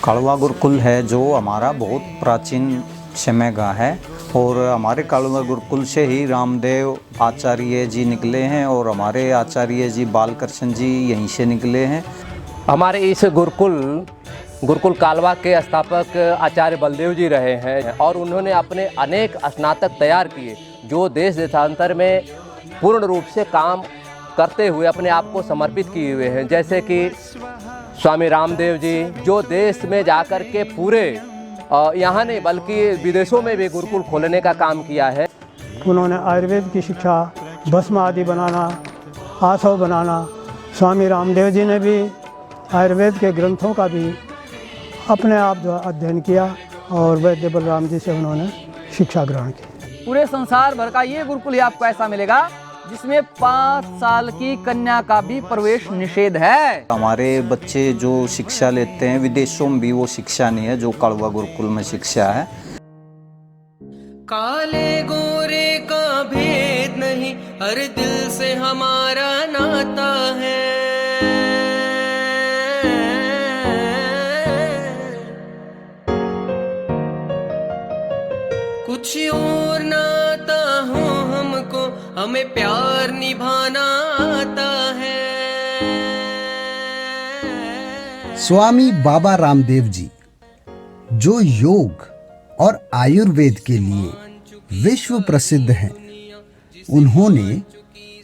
कालवा गुरुकुल है जो हमारा बहुत प्राचीन समय का है और हमारे कालवा गुरुकुल से ही रामदेव आचार्य जी निकले हैं और हमारे आचार्य जी बालकृष्ण जी यहीं से निकले हैं। हमारे इस गुरुकुल कालवा के स्थापक आचार्य बलदेव जी रहे हैं और उन्होंने अपने अनेक स्नातक तैयार किए जो देश देशांतर में पूर्ण रूप से काम करते हुए अपने आप को समर्पित किए हुए हैं। जैसे कि स्वामी रामदेव जी जो देश में जाकर के पूरे यहाँ नहीं बल्कि विदेशों में भी गुरुकुल खोलने का काम किया है। उन्होंने आयुर्वेद की शिक्षा, भस्म आदि बनाना, आसव बनाना, स्वामी रामदेव जी ने भी आयुर्वेद के ग्रंथों का भी अपने आप जो अध्ययन किया और वैद्य बलराम जी से उन्होंने शिक्षा ग्रहण की। पूरे संसार भर का ये गुरुकुल ही आपको ऐसा मिलेगा जिसमें 5 साल की कन्या का भी प्रवेश निषेध है। हमारे बच्चे जो शिक्षा लेते हैं विदेशों में भी वो शिक्षा नहीं है जो कालवा गुरुकुल में शिक्षा है। काले गोरे का भेद नहीं, हर दिल से हमारा नाता है। कुछ और नाता हो हमको, हमें प्यार निभाना आता है। स्वामी बाबा रामदेव जी जो योग और आयुर्वेद के लिए विश्व प्रसिद्ध हैं, उन्होंने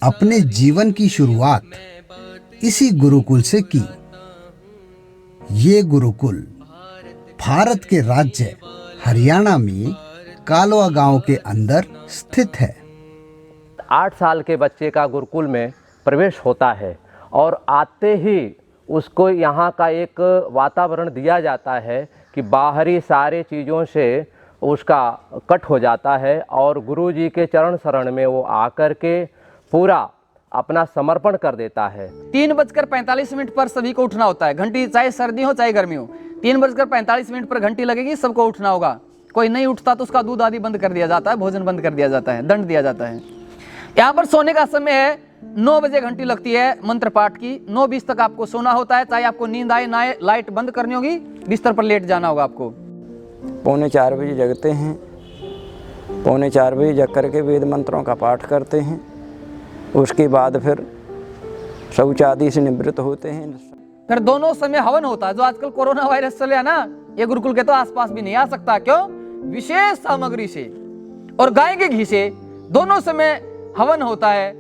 अपने जीवन की शुरुआत इसी गुरुकुल से की। ये गुरुकुल भारत के राज्य हरियाणा में कालवा गांव के अंदर स्थित है। 8 साल के बच्चे का गुरुकुल में प्रवेश होता है और आते ही उसको यहाँ का एक वातावरण दिया जाता है कि बाहरी सारे चीज़ों से उसका कट हो जाता है और गुरु जी के चरण शरण में वो आकर के पूरा अपना समर्पण कर देता है। 3:45 पर सभी को उठना होता है। घंटी चाहे सर्दी हो चाहे गर्मी हो, 3:45 पर घंटी लगेगी, सबको उठना होगा। कोई नहीं उठता तो उसका दूध आदि बंद कर दिया जाता है, भोजन बंद कर दिया जाता है, दंड दिया जाता है। यहाँ पर सोने का समय है 9 बजे घंटी लगती है मंत्र पाठ की। 9:20 तक आपको सोना होता है, चाहे आपको नींद आए ना आए, लाइट बंद करनी होगी, बिस्तर पर लेट जाना होगा आपको। 3:45 बजे जगते हैं, 3:45 बजे जग करके वेद मंत्रों का पाठ करते हैं। उसके बाद फिर शौच आदि से निवृत्त होते हैं। फिर दोनों समय हवन होता है। जो आजकल कोरोना वायरस चले है ना, ये गुरुकुल के तो आसपास भी नहीं आ सकता। क्यों? विशेष सामग्री से और गाय के घी से दोनों समय हवन होता है।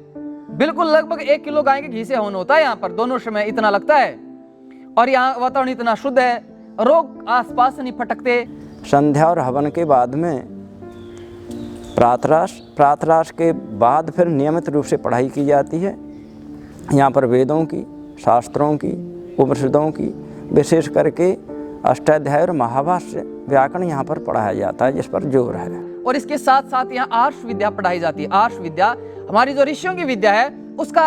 बिल्कुल लगभग 1 किलो गाय के घी से हवन होता है यहाँ पर, दोनों समय इतना लगता है। और यहाँ वातावरण इतना शुद्ध है, रोग आसपास नहीं फटकते। संध्या और हवन के बाद में प्रातराश के बाद फिर नियमित रूप से पढ़ाई की जाती है। यहाँ पर वेदों की, शास्त्रों की, उपनिषदों की, विशेष करके अष्टाध्याय और महाभाष्य व्याकरण यहाँ पर पढ़ाया जाता है, जिस पर जोर है। और इसके साथ साथ यहाँ आर्ष विद्या पढ़ाई जाती है। आर्ष विद्या हमारी जो ऋषियों की विद्या है उसका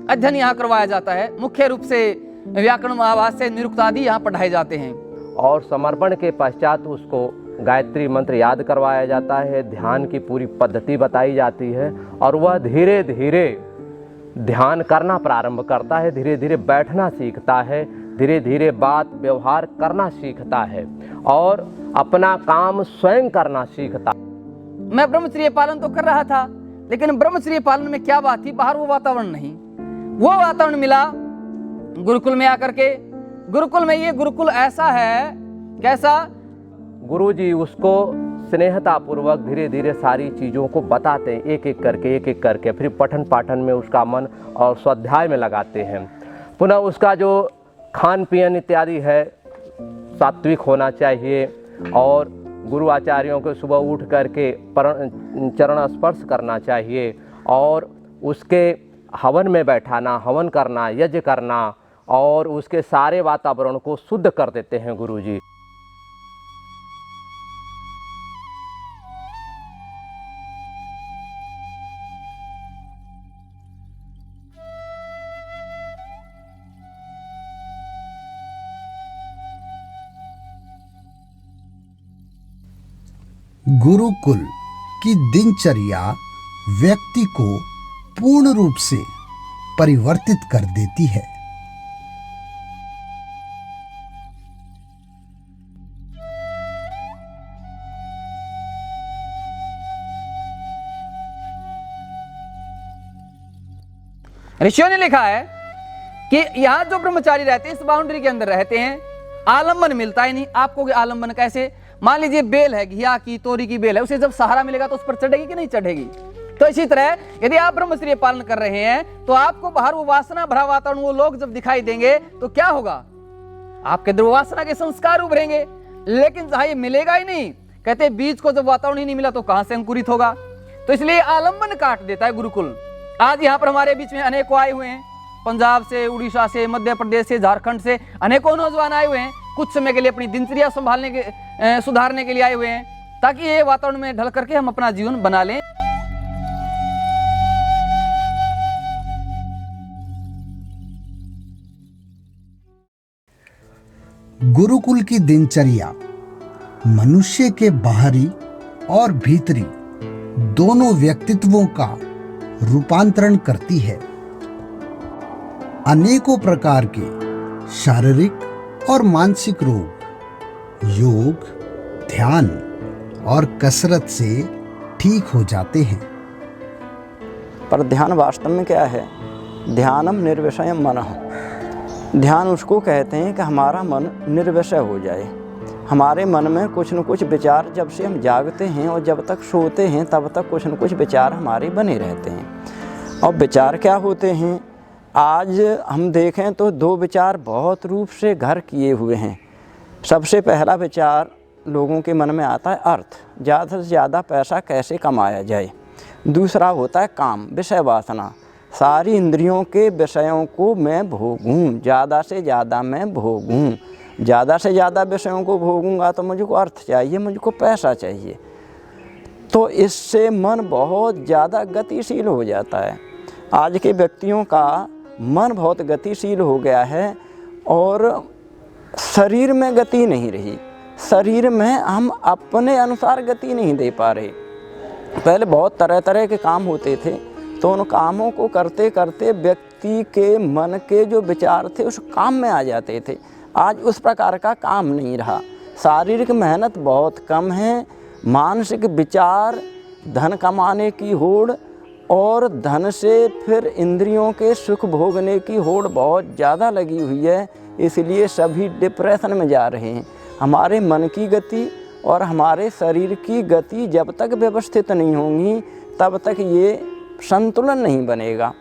अध्ययन यहाँ करवाया जाता है। मुख्य रूप से व्याकरण, महाभाष्य, निरुक्त आदि यहाँ पढ़ाए जाते हैं। और समर्पण के पश्चात उसको गायत्री मंत्र याद करवाया जाता है, ध्यान की पूरी पद्धति बताई जाती है और वह धीरे धीरे ध्यान करना प्रारंभ करता है, धीरे धीरे बैठना सीखता है, धीरे धीरे बात व्यवहार करना सीखता है और अपना काम स्वयं करना सीखता। मैं ब्रह्मचर्य पालन तो कर रहा था, लेकिन ब्रह्मचर्य पालन में क्या बात थी, बाहर वो वातावरण नहीं। वो वातावरण मिला गुरुकुल में आकर के। गुरुकुल में ये गुरुकुल ऐसा है, कैसा? गुरु जी उसको स्नेहतापूर्वक धीरे धीरे सारी चीज़ों को बताते हैं, एक एक करके, फिर पठन पाठन में उसका मन और स्वाध्याय में लगाते हैं। पुनः उसका जो खान पीन इत्यादि है सात्विक होना चाहिए और गुरु आचार्यों को सुबह उठ करके चरण स्पर्श करना चाहिए और उसके हवन में बैठाना, हवन करना, यज्ञ करना और उसके सारे वातावरण को शुद्ध कर देते हैं गुरु जी। गुरुकुल की दिनचर्या व्यक्ति को पूर्ण रूप से परिवर्तित कर देती है। ऋषियों ने लिखा है कि यहाँ जो ब्रह्मचारी रहते हैं इस बाउंड्री के अंदर रहते हैं, आलम्बन मिलता ही नहीं। आपको आलम्बन कैसे? मान लीजिए बेल है, घिया की तोरी की बेल है, उसे जब सहारा मिलेगा तो उस पर चढ़ेगी कि नहीं चढ़ेगी? तो इसी तरह यदि आप ब्रह्मचर्य पालन कर रहे हैं तो आपको बाहर वो वासना भरा वातावरण, वो लोग जब दिखाई देंगे तो क्या होगा? आपके अंदर वासना के संस्कार उभरेंगे। लेकिन जहां ये मिलेगा ही नहीं, कहते बीज को जब वातावरण ही नहीं मिला तो कहां से अंकुरित होगा? तो इसलिए आलम्बन काट देता है गुरुकुल। आज यहाँ पर हमारे बीच में अनेकों आए हुए हैं, पंजाब से, उड़ीसा से, मध्य प्रदेश से, झारखंड से अनेकों नौजवान आए हुए हैं। कुछ समय के लिए अपनी दिनचर्या संभालने के सुधारने के लिए आए हुए हैं, ताकि ये वातावरण में ढल करके हम अपना जीवन बना लें। गुरुकुल की दिनचर्या मनुष्य के बाहरी और भीतरी दोनों व्यक्तित्वों का रूपांतरण करती है। अनेकों प्रकार के शारीरिक और मानसिक रोग योग, ध्यान और कसरत से ठीक हो जाते हैं। पर ध्यान वास्तव में क्या है? ध्यानम निर्विषयम मनः। ध्यान उसको कहते हैं कि हमारा मन निर्विषय हो जाए। हमारे मन में कुछ न कुछ विचार, जब से हम जागते हैं और जब तक सोते हैं तब तक कुछ न कुछ विचार हमारे बने रहते हैं। और विचार क्या होते हैं? आज हम देखें तो दो विचार बहुत रूप से घर किए हुए हैं। सबसे पहला विचार लोगों के मन में आता है अर्थ, ज़्यादा से ज़्यादा पैसा कैसे कमाया जाए। दूसरा होता है काम, विषय वासना, सारी इंद्रियों के विषयों को मैं भोगूं, ज़्यादा से ज़्यादा मैं भोगूं। ज़्यादा से ज़्यादा विषयों को भोगूंगा तो मुझको अर्थ चाहिए, मुझको पैसा चाहिए। तो इससे मन बहुत ज़्यादा गतिशील हो जाता है। आज के व्यक्तियों का मन बहुत गतिशील हो गया है और शरीर में गति नहीं रही। शरीर में हम अपने अनुसार गति नहीं दे पा रहे। पहले बहुत तरह तरह के काम होते थे, तो उन कामों को करते करते व्यक्ति के मन के जो विचार थे उस काम में आ जाते थे। आज उस प्रकार का काम नहीं रहा। शारीरिक मेहनत बहुत कम है, मानसिक विचार, धन कमाने की होड़ और धन से फिर इंद्रियों के सुख भोगने की होड़ बहुत ज़्यादा लगी हुई है। इसलिए सभी डिप्रेशन में जा रहे हैं। हमारे मन की गति और हमारे शरीर की गति जब तक व्यवस्थित नहीं होंगी तब तक ये संतुलन नहीं बनेगा।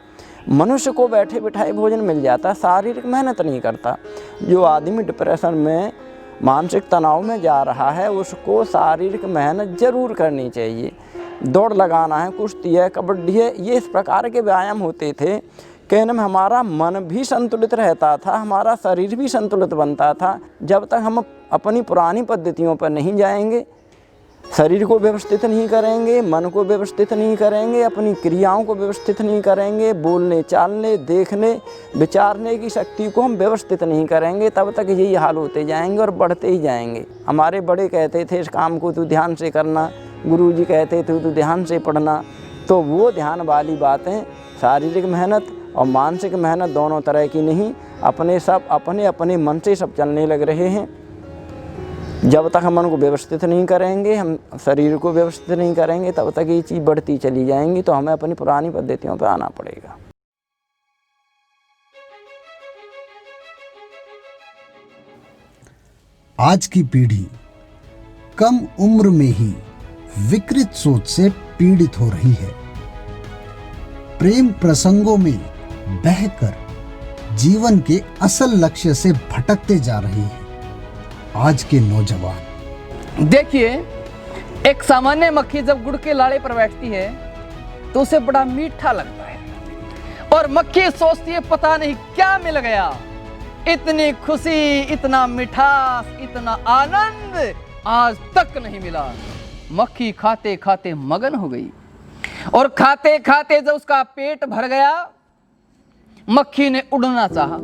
मनुष्य को बैठे बिठाए भोजन मिल जाता, शारीरिक मेहनत नहीं करता। जो आदमी डिप्रेशन में, मानसिक तनाव में जा रहा है उसको शारीरिक मेहनत जरूर करनी चाहिए। दौड़ लगाना है, कुश्ती है, कबड्डी है, ये इस प्रकार के व्यायाम होते थे। कहने में हमारा मन भी संतुलित रहता था, हमारा शरीर भी संतुलित बनता था। जब तक हम अपनी पुरानी पद्धतियों पर नहीं जाएंगे, शरीर को व्यवस्थित नहीं करेंगे, मन को व्यवस्थित नहीं करेंगे, अपनी क्रियाओं को व्यवस्थित नहीं करेंगे, बोलने, चालने, देखने, विचारने की शक्ति को हम व्यवस्थित नहीं करेंगे, तब तक यही हाल होते जाएंगे और बढ़ते ही जाएंगे। हमारे बड़े कहते थे इस काम को तू ध्यान से करना, गुरुजी कहते थे तू ध्यान से पढ़ना। तो वो ध्यान वाली बातें, शारीरिक मेहनत और मानसिक मेहनत दोनों तरह की नहीं, अपने अपने मन से सब चलने लग रहे हैं। जब तक हम मन को व्यवस्थित नहीं करेंगे, हम शरीर को व्यवस्थित नहीं करेंगे, तब तक ये चीज़ बढ़ती चली जाएंगी। तो हमें अपनी पुरानी पद्धतियों पर आना पड़ेगा। आज की पीढ़ी कम उम्र में ही विकृत सोच से पीड़ित हो रही है। प्रेम प्रसंगों में बहकर जीवन के असल लक्ष्य से भटकते जा रहे हैं आज के नौजवान। देखिए, एक सामान्य मक्खी जब गुड़ के लाड़े पर बैठती है तो उसे बड़ा मीठा लगता है और मक्खी सोचती है पता नहीं क्या मिल गया, इतनी खुशी, इतना मिठास, इतना आनंद आज तक नहीं मिला। मक्खी खाते खाते मगन हो गई और खाते खाते जब उसका पेट भर गया, मक्खी ने उड़ना चाहा।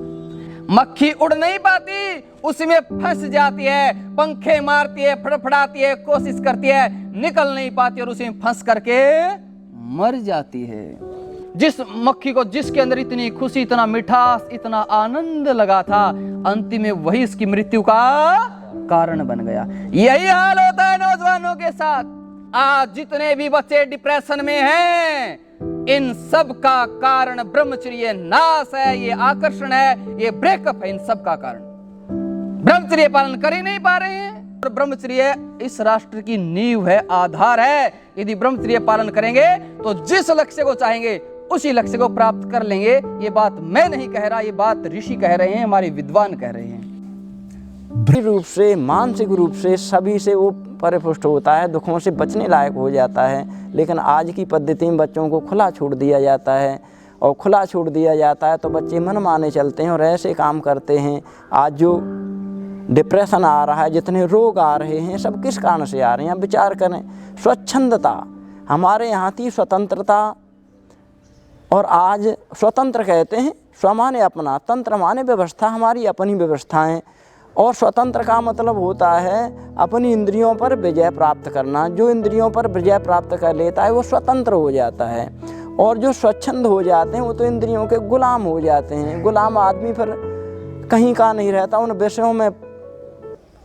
मक्खी उड़ नहीं पाती, उसमें फंस जाती है, पंखे मारती है, फड़फड़ाती है, कोशिश करती है, निकल नहीं पाती और उसमें फंस करके मर जाती है। जिस मक्खी को, जिसके अंदर इतनी खुशी, इतना मिठास, इतना आनंद लगा था, अंतिम में वही इसकी मृत्यु का कारण बन गया। यही हाल होता है नौजवानों के साथ। आज जितने भी बच्चे डिप्रेशन में हैं, इन सब का कारण ब्रह्मचर्य नाश है, ये आकर्षण है, ये ब्रेकअप है इन सब का कारण। ब्रह्मचर्य पालन कर ही नहीं पा रहे हैं। और ब्रह्मचर्य इस राष्ट्र की नींव है, आधार है। यदि ब्रह्मचर्य पालन करेंगे तो जिस लक्ष्य को चाहेंगे उसी लक्ष्य को प्राप्त कर लेंगे। ये बात मैं नहीं कह रहा, ये बात ऋषि कह रहे हैं, हमारे विद्वान कह रहे हैं। रूप से, मानसिक रूप से सभी से वो परिपुष्ट होता है, दुखों से बचने लायक हो जाता है। लेकिन आज की पद्धति में बच्चों को खुला छूट दिया जाता है, और खुला छूट दिया जाता है तो बच्चे मन माने चलते हैं और ऐसे काम करते हैं। आज जो डिप्रेशन आ रहा है, जितने रोग आ रहे हैं, सब किस कारण से आ रहे हैं? विचार करें। स्वच्छंदता हमारे यहाँ थी, स्वतंत्रता, और आज स्वतंत्र कहते हैं, स्व माने अपना, तंत्र माने व्यवस्था, हमारी अपनी व्यवस्थाएं। और स्वतंत्र का मतलब होता है अपनी इंद्रियों पर विजय प्राप्त करना। जो इंद्रियों पर विजय प्राप्त कर लेता है वो स्वतंत्र हो जाता है, और जो स्वच्छंद हो जाते हैं वो तो इंद्रियों के गुलाम हो जाते हैं। गुलाम आदमी फिर कहीं का नहीं रहता, उन विषयों में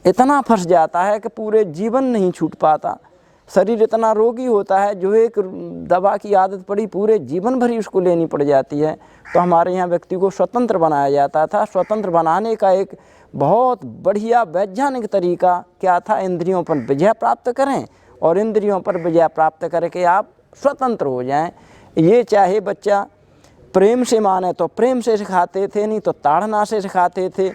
इतना फंस जाता है कि पूरे जीवन नहीं छूट पाता। शरीर इतना रोगी होता है, जो एक दवा की आदत पड़ी पूरे जीवन भर ही उसको लेनी पड़ जाती है। तो हमारे यहाँ व्यक्ति को स्वतंत्र बनाया जाता था। स्वतंत्र बनाने का एक बहुत बढ़िया वैज्ञानिक तरीका क्या था? इंद्रियों पर विजय प्राप्त करें, और इंद्रियों पर विजय प्राप्त करके आप स्वतंत्र हो जाएं। ये चाहे बच्चा प्रेम से माने तो प्रेम से सिखाते थे, नहीं तो ताड़ना से सिखाते थे।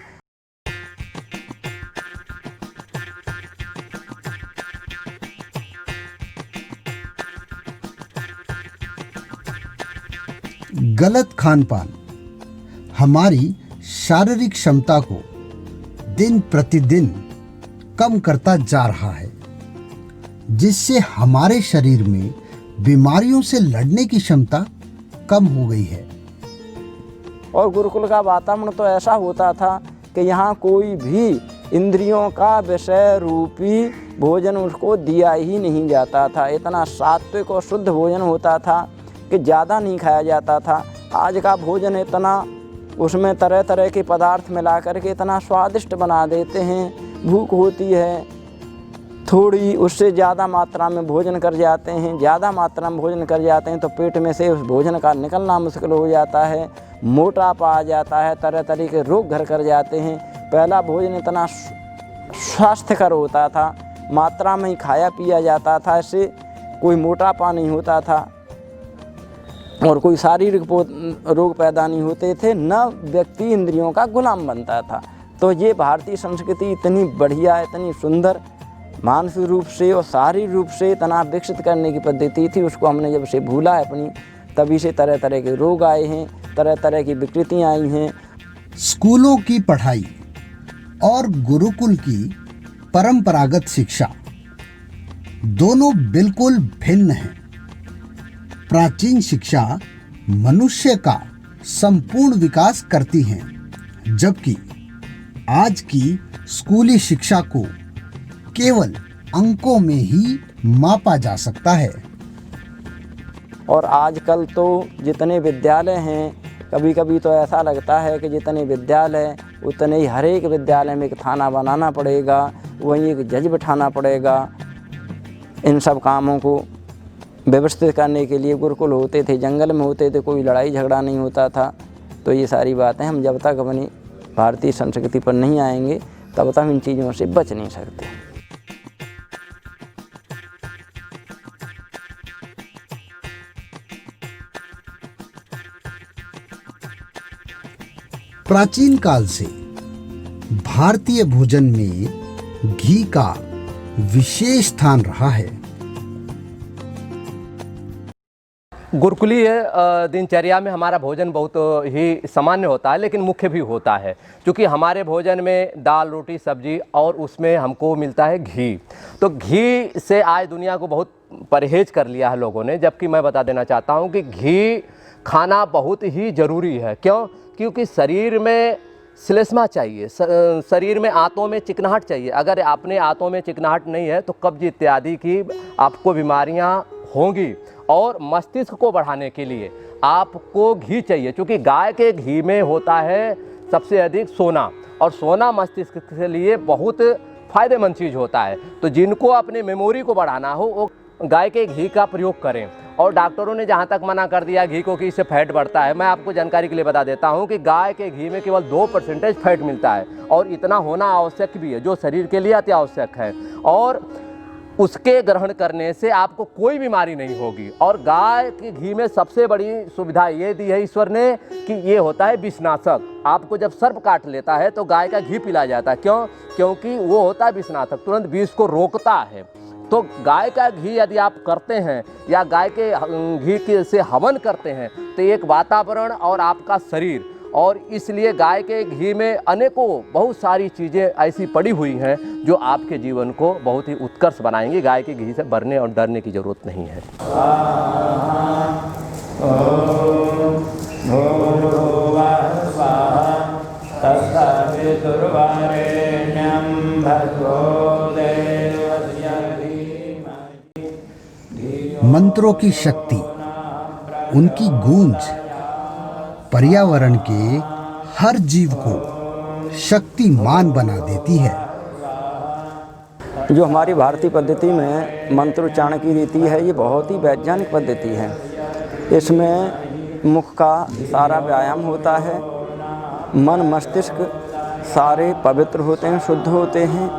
गलत खानपान हमारी शारीरिक क्षमता को दिन प्रतिदिन कम करता जा रहा है, जिससे हमारे शरीर में बीमारियों से लड़ने की क्षमता कम हो गई है। और गुरुकुल का वातावरण तो ऐसा होता था कि यहाँ कोई भी इंद्रियों का विषय रूपी भोजन उसको दिया ही नहीं जाता था। इतना सात्विक और शुद्ध भोजन होता था कि ज़्यादा नहीं खाया जाता था। आज का भोजन इतना, उसमें तरह तरह के पदार्थ मिला करके इतना स्वादिष्ट बना देते हैं। भूख होती है थोड़ी, उससे ज़्यादा मात्रा में भोजन कर जाते हैं। ज़्यादा मात्रा में भोजन कर जाते हैं तो पेट में से उस भोजन का निकलना मुश्किल हो जाता है, मोटापा आ जाता है, तरह तरह के रोग घर कर जाते हैं। पहला भोजन इतना स्वास्थ्यकर होता था, मात्रा में ही खाया पिया जाता था, इससे कोई मोटापा नहीं होता था और कोई शारीरिक रोग पैदा नहीं होते थे, न व्यक्ति इंद्रियों का गुलाम बनता था। तो ये भारतीय संस्कृति इतनी बढ़िया, इतनी सुंदर, मानसिक रूप से और शारीरिक रूप से इतना विकसित करने की पद्धति थी, उसको हमने जब से भूला है अपनी, तभी से तरह तरह के रोग आए हैं, तरह तरह की विकृतियाँ आई हैं। स्कूलों की पढ़ाई और गुरुकुल की परंपरागत शिक्षा दोनों बिल्कुल भिन्न हैं। प्राचीन शिक्षा मनुष्य का संपूर्ण विकास करती है, जबकि आज की स्कूली शिक्षा को केवल अंकों में ही मापा जा सकता है। और आजकल तो जितने विद्यालय हैं, कभी कभी तो ऐसा लगता है कि जितने विद्यालय उतने ही हर एक विद्यालय में एक थाना बनाना पड़ेगा, वहीं एक जज बिठाना पड़ेगा। इन सब कामों को व्यवस्थित करने के लिए गुरुकुल होते थे, जंगल में होते थे, कोई लड़ाई झगड़ा नहीं होता था। तो ये सारी बातें हम जब तक अपनी भारतीय संस्कृति पर नहीं आएंगे तब तक इन चीज़ों से बच नहीं सकते। प्राचीन काल से भारतीय भोजन में घी का विशेष स्थान रहा है। गुरुकुलीय दिनचर्या में हमारा भोजन बहुत ही सामान्य होता है, लेकिन मुख्य भी होता है, क्योंकि हमारे भोजन में दाल रोटी सब्जी और उसमें हमको मिलता है घी। तो घी से आज दुनिया को बहुत परहेज कर लिया है लोगों ने, जबकि मैं बता देना चाहता हूँ कि घी खाना बहुत ही ज़रूरी है। क्यों? क्योंकि शरीर में श्लेष्मा चाहिए, शरीर में आंतों में चिकनाहट चाहिए। अगर अपने आंतों में चिकनाहट नहीं है तो कब्ज इत्यादि की आपको बीमारियां होंगी। और मस्तिष्क को बढ़ाने के लिए आपको घी चाहिए, क्योंकि गाय के घी में होता है सबसे अधिक सोना, और सोना मस्तिष्क के लिए बहुत फ़ायदेमंद चीज़ होता है। तो जिनको अपने मेमोरी को बढ़ाना हो वो गाय के घी का प्रयोग करें। और डॉक्टरों ने जहाँ तक मना कर दिया घी को कि इससे फैट बढ़ता है, मैं आपको जानकारी के लिए बता देता हूँ कि गाय के घी में केवल 2% फैट मिलता है और इतना होना आवश्यक भी है जो शरीर के लिए अति आवश्यक है, और उसके ग्रहण करने से आपको कोई बीमारी नहीं होगी। और गाय के घी में सबसे बड़ी सुविधा ये दी है ईश्वर ने कि ये होता है विषनाशक। आपको जब सर्प काट लेता है तो गाय का घी पिलाया जाता है, क्यों? क्योंकि वो होता है विषनाशक, तुरंत विष को रोकता है। तो गाय का घी यदि आप करते हैं या गाय के घी से हवन करते हैं तो एक वातावरण और आपका शरीर, और इसलिए गाय के घी में अनेकों बहुत सारी चीज़ें ऐसी पड़ी हुई हैं जो आपके जीवन को बहुत ही उत्कर्ष बनाएंगी। गाय के घी से डरने और डरने की ज़रूरत नहीं है। मंत्रों की शक्ति, उनकी गूंज पर्यावरण के हर जीव को शक्तिमान बना देती है। जो हमारी भारतीय पद्धति में मंत्रोच्चारण की रीति है, ये बहुत ही वैज्ञानिक पद्धति है। इसमें मुख का सारा व्यायाम होता है, मन मस्तिष्क सारे पवित्र होते हैं, शुद्ध होते हैं।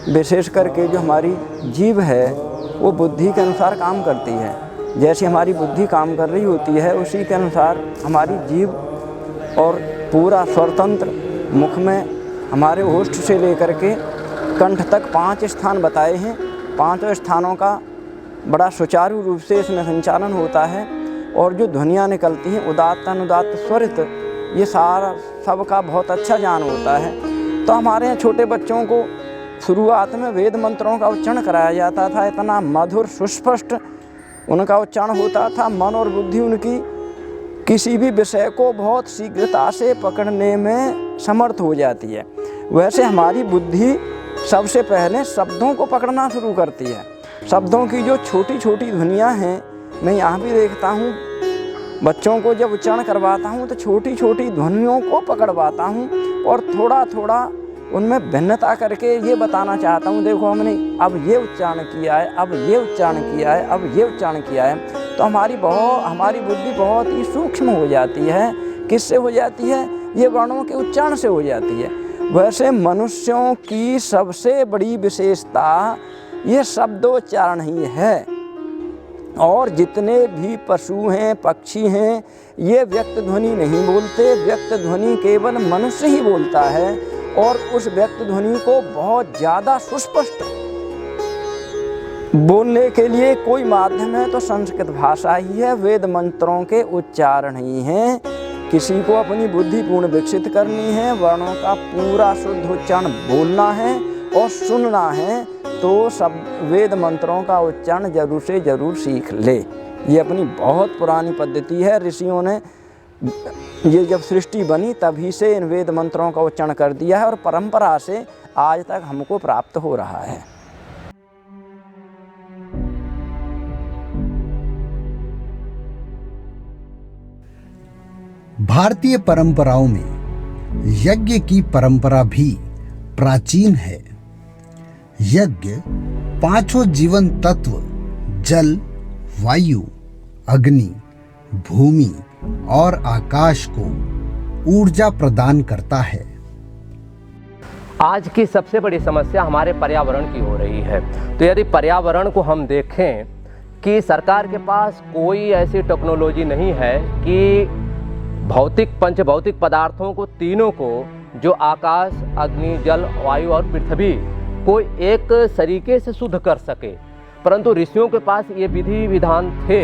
विशेष करके जो हमारी जीभ है वो बुद्धि के अनुसार काम करती है। जैसे हमारी बुद्धि काम कर रही होती है उसी के अनुसार हमारी जीभ और पूरा स्वतंत्र मुख में हमारे होष्ठ से लेकर के कंठ तक 5 स्थान बताए हैं। 5 स्थानों का बड़ा सुचारू रूप से इसमें संचालन होता है और जो ध्वनियाँ निकलती हैं उदात्त अनुदात्त स्वरित, ये सारा सबका बहुत अच्छा ज्ञान होता है। तो हमारे यहाँ छोटे बच्चों को शुरुआत में वेद मंत्रों का उच्चारण कराया जाता था। इतना मधुर सुस्पष्ट उनका उच्चारण होता था। मन और बुद्धि उनकी किसी भी विषय को बहुत शीघ्रता से पकड़ने में समर्थ हो जाती है। वैसे हमारी बुद्धि सबसे पहले शब्दों को पकड़ना शुरू करती है। शब्दों की जो छोटी छोटी ध्वनियाँ हैं, मैं यहाँ भी देखता हूँ बच्चों को जब उच्चारण करवाता हूँ तो छोटी छोटी ध्वनियों को पकड़वाता हूँ और थोड़ा थोड़ा उनमें भिन्नता करके ये बताना चाहता हूँ, देखो हमने अब ये उच्चारण किया है, अब ये उच्चारण किया है, अब ये उच्चारण किया है। तो हमारी बुद्धि बहुत ही सूक्ष्म हो जाती है। किससे हो जाती है? ये वर्णों के उच्चारण से हो जाती है। वैसे मनुष्यों की सबसे बड़ी विशेषता ये शब्दोच्चारण ही है। और जितने भी पशु हैं, पक्षी हैं, ये व्यक्त ध्वनि नहीं बोलते। व्यक्त ध्वनि केवल मनुष्य ही बोलता है और उस व्यक्त ध्वनि को बहुत ज़्यादा सुस्पष्ट बोलने के लिए कोई माध्यम है तो संस्कृत भाषा ही है, वेद मंत्रों के उच्चारण ही हैं। किसी को अपनी बुद्धि पूर्ण विकसित करनी है, वर्णों का पूरा शुद्ध उच्चारण बोलना है और सुनना है तो सब वेद मंत्रों का उच्चारण जरूर से जरूर सीख ले। ये अपनी बहुत पुरानी पद्धति है। ऋषियों ने ये जब सृष्टि बनी तभी से इन वेद मंत्रों का उच्चारण कर दिया है और परंपरा से आज तक हमको प्राप्त हो रहा है। भारतीय परंपराओं में यज्ञ की परंपरा भी प्राचीन है। यज्ञ 5 जीवन तत्व जल, वायु, अग्नि, भूमि और आकाश को ऊर्जा प्रदान करता है। आज की सबसे बड़ी समस्या हमारे पर्यावरण की हो रही है। तो यदि पर्यावरण को हम देखें कि सरकार के पास कोई ऐसी टेक्नोलॉजी नहीं है कि पंचभौतिक पदार्थों को तीनों को, जो आकाश, अग्नि, जल, वायु और पृथ्वी को एक तरीके से शुद्ध कर सके। परंतु ऋषियों के पास ये विधि विधान थे,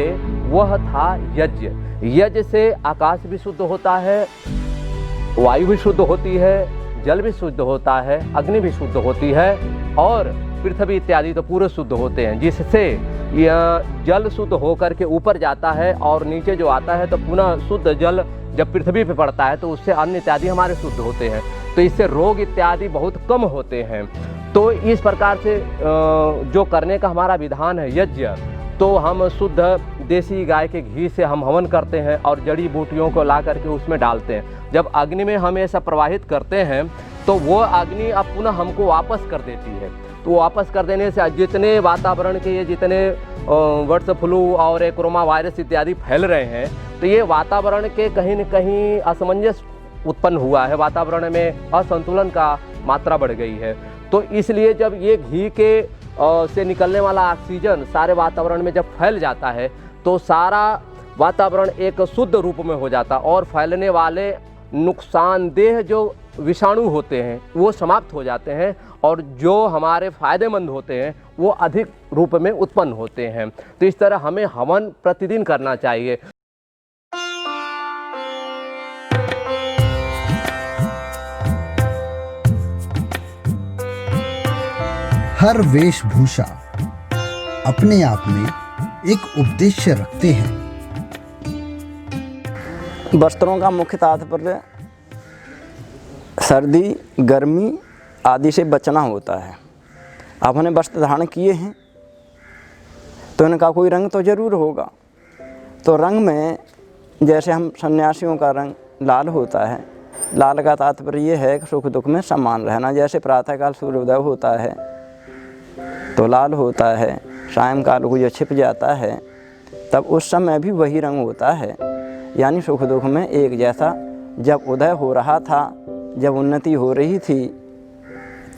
वह था यज्ञ। यज्ञ से आकाश भी शुद्ध होता है, वायु भी शुद्ध होती है, जल भी शुद्ध होता है, अग्नि भी शुद्ध होती है और पृथ्वी इत्यादि तो पूरे शुद्ध होते हैं, जिससे यह जल शुद्ध होकर के ऊपर जाता है और नीचे जो आता है तो पुनः शुद्ध जल जब पृथ्वी पे पड़ता है तो उससे अन्न इत्यादि हमारे शुद्ध होते हैं। तो इससे रोग इत्यादि बहुत कम होते हैं। तो इस प्रकार से जो करने का हमारा विधान है यज्ञ, तो हम शुद्ध देसी गाय के घी से हम हवन करते हैं और जड़ी बूटियों को ला करके उसमें डालते हैं। जब अग्नि में हम ऐसा प्रवाहित करते हैं तो वो अग्नि अब पुनः हमको वापस कर देती है। तो वापस कर देने से जितने वातावरण के ये जितने बर्ड्स फ्लू और ये कोरोना वायरस इत्यादि फैल रहे हैं, तो ये वातावरण के कहीं न कहीं असमंजस उत्पन्न हुआ है, वातावरण में असंतुलन का मात्रा बढ़ गई है। तो इसलिए जब ये घी के से निकलने वाला ऑक्सीजन सारे वातावरण में जब फैल जाता है तो सारा वातावरण एक शुद्ध रूप में हो जाता और फैलने वाले नुकसानदेह जो विषाणु होते हैं वो समाप्त हो जाते हैं और जो हमारे फ़ायदेमंद होते हैं वो अधिक रूप में उत्पन्न होते हैं। तो इस तरह हमें हवन प्रतिदिन करना चाहिए। हर वेशभूषा अपने आप में एक उद्देश्य रखते हैं। वस्त्रों का मुख्य तात्पर्य सर्दी, गर्मी आदि से बचना होता है। आपने वस्त्र धारण किए हैं तो इनका कोई रंग तो ज़रूर होगा। तो रंग में जैसे हम सन्यासियों का रंग लाल होता है, लाल का तात्पर्य ये है कि सुख दुख में समान रहना। जैसे प्रातःकाल सूर्योदय होता है तो लाल होता है, सायंकाल को जो छिप जाता है तब उस समय भी वही रंग होता है, यानी सुख दुख में एक जैसा। जब उदय हो रहा था, जब उन्नति हो रही थी,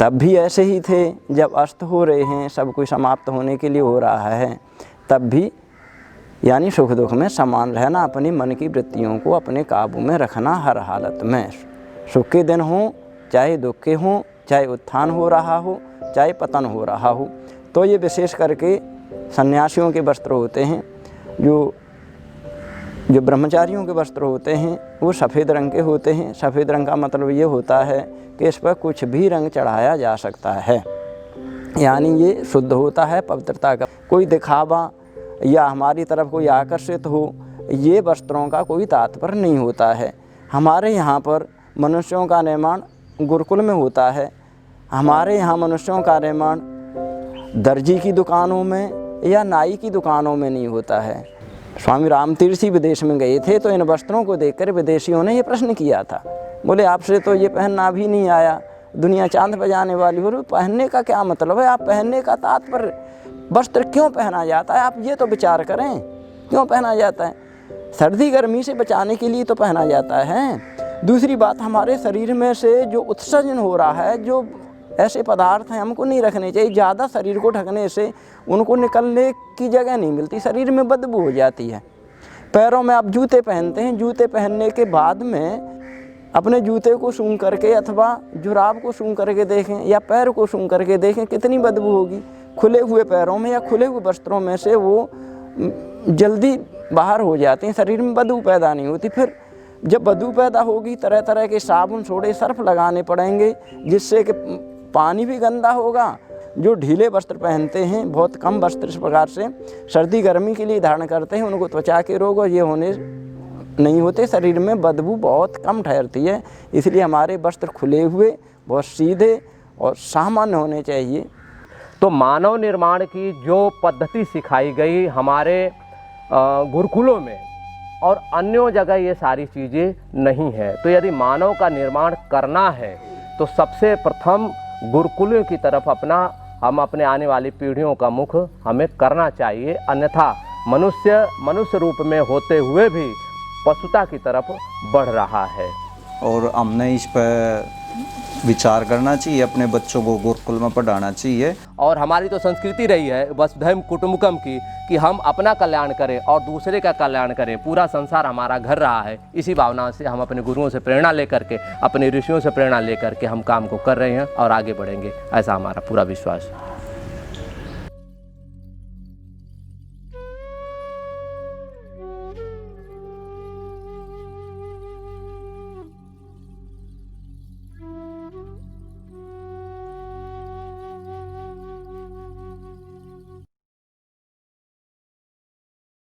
तब भी ऐसे ही थे। जब अस्त हो रहे हैं, सब कुछ समाप्त होने के लिए हो रहा है, तब भी यानी सुख दुख में समान रहना, अपनी मन की वृत्तियों को अपने काबू में रखना हर हालत में। सुख के दिन हों चाहे दुख के हों, चाहे उत्थान हो रहा हो चाहे पतन हो रहा हो। तो ये विशेष करके सन्यासियों के वस्त्र होते हैं। जो ब्रह्मचारियों के वस्त्र होते हैं वो सफ़ेद रंग के होते हैं। सफ़ेद रंग का मतलब ये होता है कि इस पर कुछ भी रंग चढ़ाया जा सकता है, यानी ये शुद्ध होता है, पवित्रता का। कोई दिखावा या हमारी तरफ कोई आकर्षित हो, ये वस्त्रों का कोई तात्पर्य नहीं होता है। हमारे यहाँ पर मनुष्यों का निर्माण गुरुकुल में होता है। हमारे यहाँ मनुष्यों का निर्माण दर्जी की दुकानों में या नाई की दुकानों में नहीं होता है। स्वामी रामतीर्थ जी विदेश में गए थे तो इन वस्त्रों को देखकर विदेशियों ने ये प्रश्न किया था। बोले आपसे तो ये पहनना भी नहीं आया, दुनिया चांद पे जाने वाली हो। पहनने का क्या मतलब है? आप पहनने का तात्पर्य, वस्त्र क्यों पहना जाता है, आप ये तो विचार करें, क्यों पहना जाता है? सर्दी गर्मी से बचाने के लिए तो पहना जाता है। दूसरी बात, हमारे शरीर में से जो उत्सर्जन हो रहा है, जो ऐसे पदार्थ हैं हमको नहीं रखने चाहिए। ज़्यादा शरीर को ढकने से उनको निकलने की जगह नहीं मिलती, शरीर में बदबू हो जाती है। पैरों में आप जूते पहनते हैं, जूते पहनने के बाद में अपने जूते को सूंघ करके अथवा जुराब को सूंघ करके देखें या पैर को सूंघ करके देखें, कितनी बदबू होगी। खुले हुए पैरों में या खुले हुए वस्त्रों में से वो जल्दी बाहर हो जाते हैं, शरीर में बदबू पैदा नहीं होती। फिर जब बदबू पैदा होगी तरह तरह के साबुन सोडे सर्फ लगाने पड़ेंगे, जिससे कि पानी भी गंदा होगा। जो ढीले वस्त्र पहनते हैं, बहुत कम वस्त्र इस प्रकार से सर्दी गर्मी के लिए धारण करते हैं, उनको त्वचा के रोग और ये होने नहीं होते, शरीर में बदबू बहुत कम ठहरती है। इसलिए हमारे वस्त्र खुले हुए, बहुत सीधे और सामान्य होने चाहिए। तो मानव निर्माण की जो पद्धति सिखाई गई हमारे गुरुकुलों में और अन्यों जगह ये सारी चीज़ें नहीं है। तो यदि मानव का निर्माण करना है तो सबसे प्रथम गुरुकुलों की तरफ हम अपने आने वाली पीढ़ियों का मुख हमें करना चाहिए। अन्यथा मनुष्य रूप में होते हुए भी पशुता की तरफ बढ़ रहा है। और हमने इस पर विचार करना चाहिए, अपने बच्चों को गुरुकुल में पढ़ाना चाहिए। और हमारी तो संस्कृति रही है वसुधैव कुटुंबकम की, कि हम अपना कल्याण करें और दूसरे का कल्याण करें। पूरा संसार हमारा घर रहा है। इसी भावना से हम अपने गुरुओं से प्रेरणा लेकर के, अपने ऋषियों से प्रेरणा लेकर के हम काम को कर रहे हैं और आगे बढ़ेंगे, ऐसा हमारा पूरा विश्वास है।